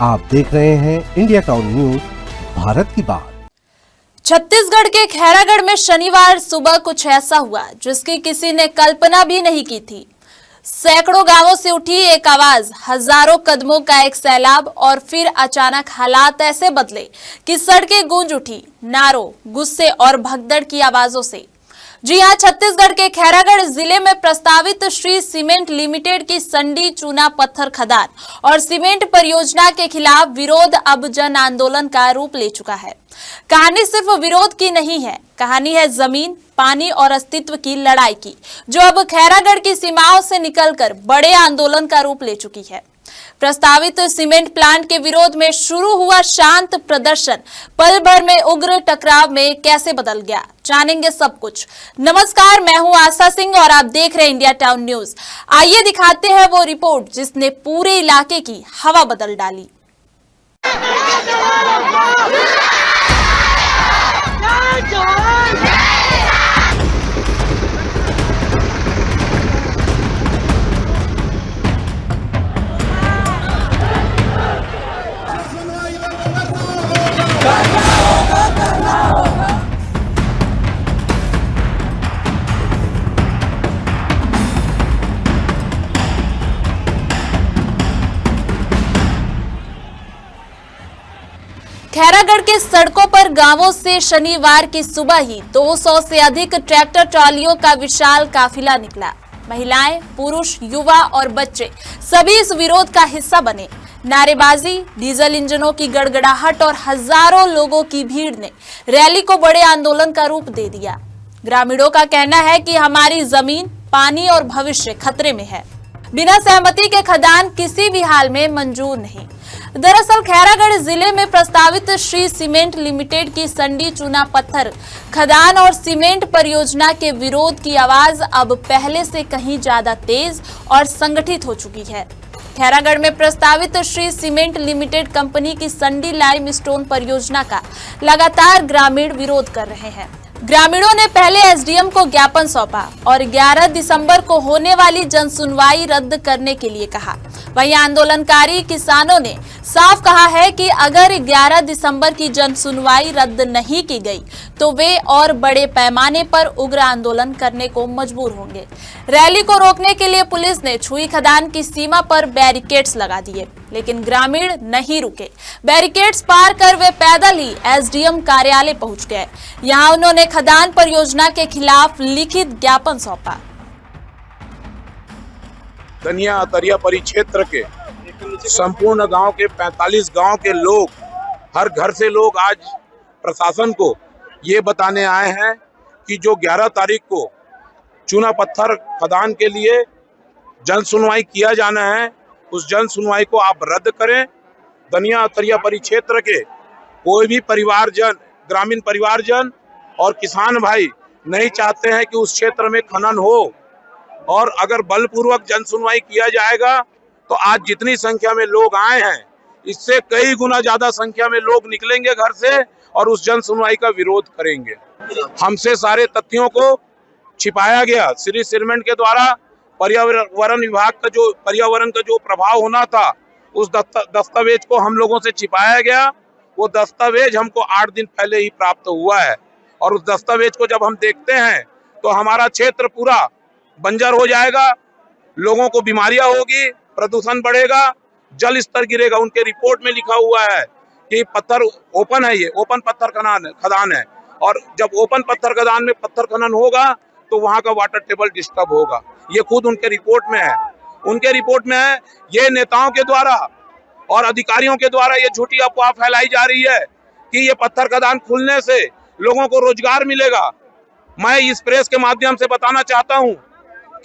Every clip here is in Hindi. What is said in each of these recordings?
आप देख रहे हैं इंडिया टाउन न्यूज, भारत की बात। छत्तीसगढ़ के खैरागढ़ में शनिवार सुबह कुछ ऐसा हुआ जिसकी किसी ने कल्पना भी नहीं की थी। सैकड़ों गांवों से उठी एक आवाज, हजारों कदमों का एक सैलाब और फिर अचानक हालात ऐसे बदले कि सड़कें गूंज उठी नारों, गुस्से और भगदड़ की आवाजों से। जी हां, छत्तीसगढ़ के खैरागढ़ जिले में प्रस्तावित श्री सीमेंट लिमिटेड की संडी चूना पत्थर खदान और सीमेंट परियोजना के खिलाफ विरोध अब जन आंदोलन का रूप ले चुका है। कहानी सिर्फ विरोध की नहीं है, कहानी है जमीन, पानी और अस्तित्व की लड़ाई की, जो अब खैरागढ़ की सीमाओं से निकलकर बड़े आंदोलन का रूप ले चुकी है। प्रस्तावित सीमेंट प्लांट के विरोध में शुरू हुआ शांत प्रदर्शन पल भर में उग्र टकराव में कैसे बदल गया, जानेंगे सब कुछ। नमस्कार, मैं हूं आशा सिंह और आप देख रहे हैं इंडिया टाउन न्यूज। आइए दिखाते हैं वो रिपोर्ट जिसने पूरे इलाके की हवा बदल डाली। खैरागढ़ के सड़कों पर गांवों से शनिवार की सुबह ही 200 से अधिक ट्रैक्टर ट्रॉलियों का विशाल काफिला निकला। महिलाएं, पुरुष, युवा और बच्चे सभी इस विरोध का हिस्सा बने। नारेबाजी, डीजल इंजनों की गड़गड़ाहट और हजारों लोगों की भीड़ ने रैली को बड़े आंदोलन का रूप दे दिया। ग्रामीणों का कहना है कि हमारी जमीन, पानी और भविष्य खतरे में है। बिना सहमति के खदान किसी भी हाल में मंजूर नहीं। दरअसल खैरागढ़ जिले में प्रस्तावित श्री सीमेंट लिमिटेड की संडी चूना पत्थर खदान और सीमेंट परियोजना के विरोध की आवाज अब पहले से कहीं ज्यादा तेज और संगठित हो चुकी है। खैरागढ़ में प्रस्तावित श्री सीमेंट लिमिटेड कंपनी की संडी लाइम स्टोन परियोजना का लगातार ग्रामीण विरोध कर रहे हैं। ग्रामीणों ने पहले एसडीएम को ज्ञापन सौंपा और 11 दिसंबर को होने वाली जनसुनवाई रद्द करने के लिए कहा। वहीं आंदोलनकारी किसानों ने साफ कहा है कि अगर 11 दिसंबर की जनसुनवाई रद्द नहीं की गई तो वे और बड़े पैमाने पर उग्र आंदोलन करने को मजबूर होंगे। रैली को रोकने के लिए पुलिस ने छुई खदान की सीमा पर बैरिकेड्स लगा दिए, लेकिन ग्रामीण नहीं रुके। बैरिकेड्स पार कर वे पैदल ही एसडीएम कार्यालय पहुंच गए। यहां उन्होंने खदान परियोजना के खिलाफ लिखित ज्ञापन सौंपा। दनिया तरिया परिक्षेत्र के संपूर्ण गांव के 45 गांव के लोग, हर घर से लोग आज प्रशासन को ये बताने आए हैं कि जो 11 तारीख को चूना पत्थर खदान के लिए जन सुनवाई किया जाना है, उस जन सुनवाई को आप रद्द करें। दनिया तरिया परिक्षेत्र के कोई भी परिवारजन, ग्रामीण परिवारजन और किसान भाई नहीं चाहते हैं कि उस क्षेत्र में खनन हो, और अगर बलपूर्वक जन सुनवाई किया जाएगा तो आज जितनी संख्या में लोग आए हैं, इससे कई गुना ज्यादा संख्या में लोग निकलेंगे घर से और उस जन सुनवाई का विरोध करेंगे। हमसे सारे तथ्यों को छिपाया गया। श्री सीमेंट के द्वारा पर्यावरण विभाग का जो पर्यावरण का जो प्रभाव होना था, उस दस्तावेज को हम लोगों से छिपाया गया। वो दस्तावेज हमको 8 दिन पहले ही प्राप्त हुआ है और उस दस्तावेज को जब हम देखते हैं तो हमारा क्षेत्र पूरा बंजर हो जाएगा, लोगों को बीमारियां होगी, प्रदूषण बढ़ेगा, जल स्तर गिरेगा। उनके रिपोर्ट में लिखा हुआ है कि पत्थर ओपन है, ये ओपन पत्थर खदान है और जब ओपन पत्थर खदान में पत्थर खनन होगा तो वहां का वाटर टेबल डिस्टर्ब होगा। ये खुद उनके रिपोर्ट में है। उनके रिपोर्ट में है ये नेताओं के द्वारा और अधिकारियों के द्वारा ये झूठी अफवाह फैलाई जा रही है कि ये पत्थर खदान खुलने से लोगों को रोजगार मिलेगा। मैं इस प्रेस के माध्यम से बताना चाहता हूं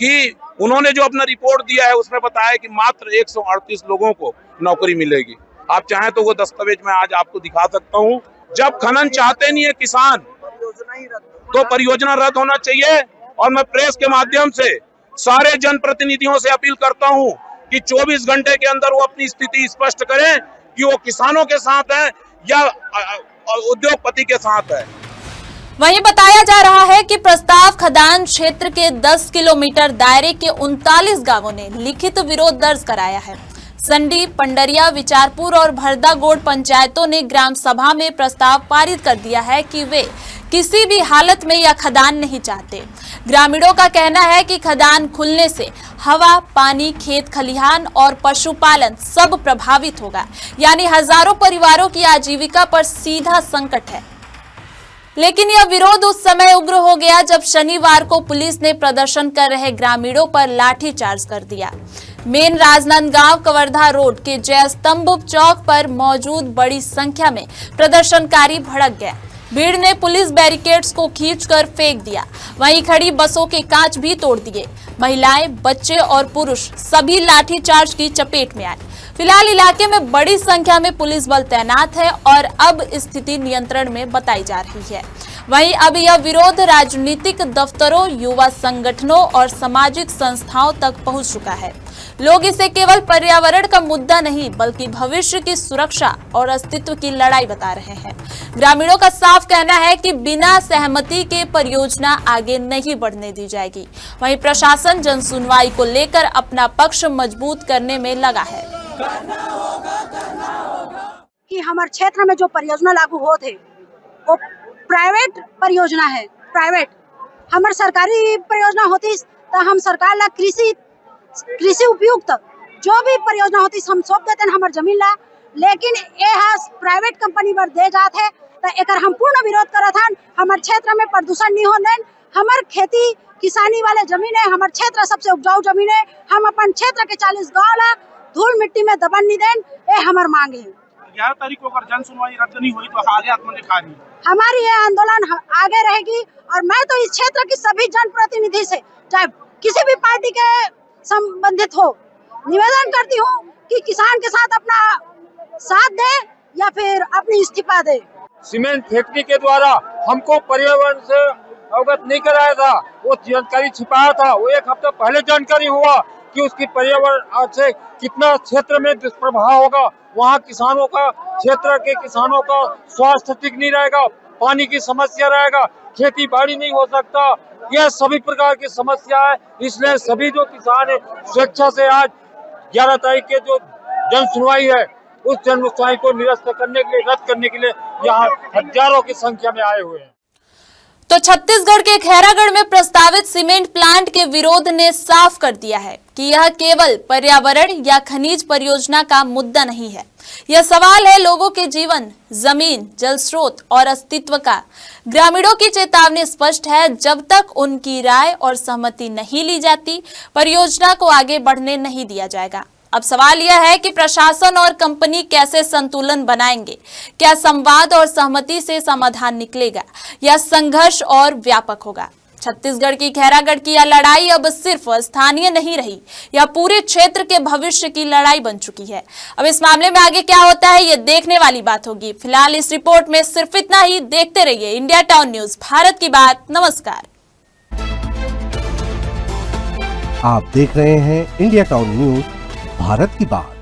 कि उन्होंने जो अपना रिपोर्ट दिया है उसमें बताया कि मात्र 138 लोगों को नौकरी मिलेगी। आप चाहें तो वो दस्तावेज मैं आज आपको दिखा सकता हूं। जब खनन चाहते नहीं है किसान तो परियोजना रद्द होना चाहिए। और मैं प्रेस के माध्यम से सारे जनप्रतिनिधियों से अपील करता हूं कि 24 घंटे के अंदर वो अपनी स्थिति स्पष्ट करें कि वो किसानों के साथ है या उद्योगपति के साथ है। वहीं बताया जा रहा है कि प्रस्ताव खदान क्षेत्र के 10 किलोमीटर दायरे के 39 गांवों ने लिखित विरोध दर्ज कराया है। संडी, पंडरिया, विचारपुर और भरदागोड़ पंचायतों ने ग्राम सभा में प्रस्ताव पारित कर दिया है कि वे किसी भी हालत में यह खदान नहीं चाहते। ग्रामीणों का कहना है कि खदान खुलने से हवा, पानी, खेत खलिहान और पशुपालन सब प्रभावित होगा, यानी हजारों परिवारों की आजीविका पर सीधा संकट है। लेकिन यह विरोध उस समय उग्र हो गया जब शनिवार को पुलिस ने प्रदर्शन कर रहे ग्रामीणों पर लाठीचार्ज कर दिया। मेन राजनांदगांव कवर्धा रोड के जयस्तंभ चौक पर मौजूद बड़ी संख्या में प्रदर्शनकारी भड़क गए। भीड़ ने पुलिस बैरिकेड्स को खींचकर फेंक दिया, वहीं खड़ी बसों के कांच भी तोड़ दिए। महिलाएं, बच्चे और पुरुष सभी लाठीचार्ज की चपेट में आए। फिलहाल इलाके में बड़ी संख्या में पुलिस बल तैनात है और अब स्थिति नियंत्रण में बताई जा रही है। वहीं अब यह विरोध राजनीतिक दफ्तरों, युवा संगठनों और सामाजिक संस्थाओं तक पहुंच चुका है। लोग इसे केवल पर्यावरण का मुद्दा नहीं बल्कि भविष्य की सुरक्षा और अस्तित्व की लड़ाई बता रहे हैं। ग्रामीणों का साफ कहना है कि बिना सहमति के परियोजना आगे नहीं बढ़ने दी जाएगी। वहीं प्रशासन जन सुनवाई को लेकर अपना पक्ष मजबूत करने में लगा है। कि हमारे क्षेत्र में जो परियोजना लागू हो थे वो प्राइवेट परियोजना है। प्राइवेट हमारे सरकारी परियोजना होती तो हम सरकार ला कृषि उपयुक्त जो भी परियोजना होती हम सौंप देते हमारे जमीन ला, लेकिन ये प्राइवेट कंपनी पर दे जाते तो एक हम पूर्ण विरोध करत हन। हमारे क्षेत्र में प्रदूषण नहीं होने, हमारे खेती किसानी वाले जमीन है, हमारे क्षेत्र सबसे उपजाऊ जमीन है। हम अपन क्षेत्र के 40 गाँव ला धूल मिट्टी में दबन नहीं दें, ये हमारे मांग है। 11 तारीख को अगर जन सुनवाई रद्द नहीं हुई तो आगे आत्महत्या खा रही हमारी ये आंदोलन आगे रहेगी। और मैं तो इस क्षेत्र की सभी जनप्रतिनिधि से, चाहे किसी भी पार्टी के संबंधित हो, निवेदन करती हूँ कि किसान के साथ अपना साथ दे या फिर अपनी इस्तीफा दे। सीमेंट फैक्ट्री के द्वारा हमको पर्यावरण से अवगत नहीं कराया था, वो जानकारी छिपाया था। वो एक हफ्ता पहले जानकारी हुआ कि उसकी पर्यावरण से कितना क्षेत्र में दुष्प्रभाव होगा। वहाँ किसानों का, क्षेत्र के किसानों का स्वास्थ्य ठीक नहीं रहेगा, पानी की समस्या रहेगा, खेती बाड़ी नहीं हो सकता। यह सभी प्रकार की समस्या है। इसलिए सभी जो किसान है स्वेच्छा से आज 11 तारीख के जो जन सुनवाई है उस जन सुनवाई को निरस्त करने के लिए, रद्द करने के लिए यहाँ हजारों की संख्या में आए हुए हैं। तो छत्तीसगढ़ के खैरागढ़ में प्रस्तावित सीमेंट प्लांट के विरोध ने साफ कर दिया है कि यह केवल पर्यावरण या खनिज परियोजना का मुद्दा नहीं है। यह सवाल है लोगों के जीवन, जमीन, जल स्रोत और अस्तित्व का। ग्रामीणों की चेतावनी स्पष्ट है, जब तक उनकी राय और सहमति नहीं ली जाती, परियोजना को आगे बढ़ने नहीं दिया जाएगा। अब सवाल यह है कि प्रशासन और कंपनी कैसे संतुलन बनाएंगे। क्या संवाद और सहमति से समाधान निकलेगा या संघर्ष और व्यापक होगा? छत्तीसगढ़ की खैरागढ़ की यह लड़ाई अब सिर्फ स्थानीय नहीं रही, यह पूरे क्षेत्र के भविष्य की लड़ाई बन चुकी है। अब इस मामले में आगे क्या होता है, ये देखने वाली बात होगी। फिलहाल इस रिपोर्ट में सिर्फ इतना ही। देखते रहिए इंडिया टाउन न्यूज, भारत की बात। नमस्कार। आप देख रहे हैं इंडिया टाउन न्यूज, भारत की बात।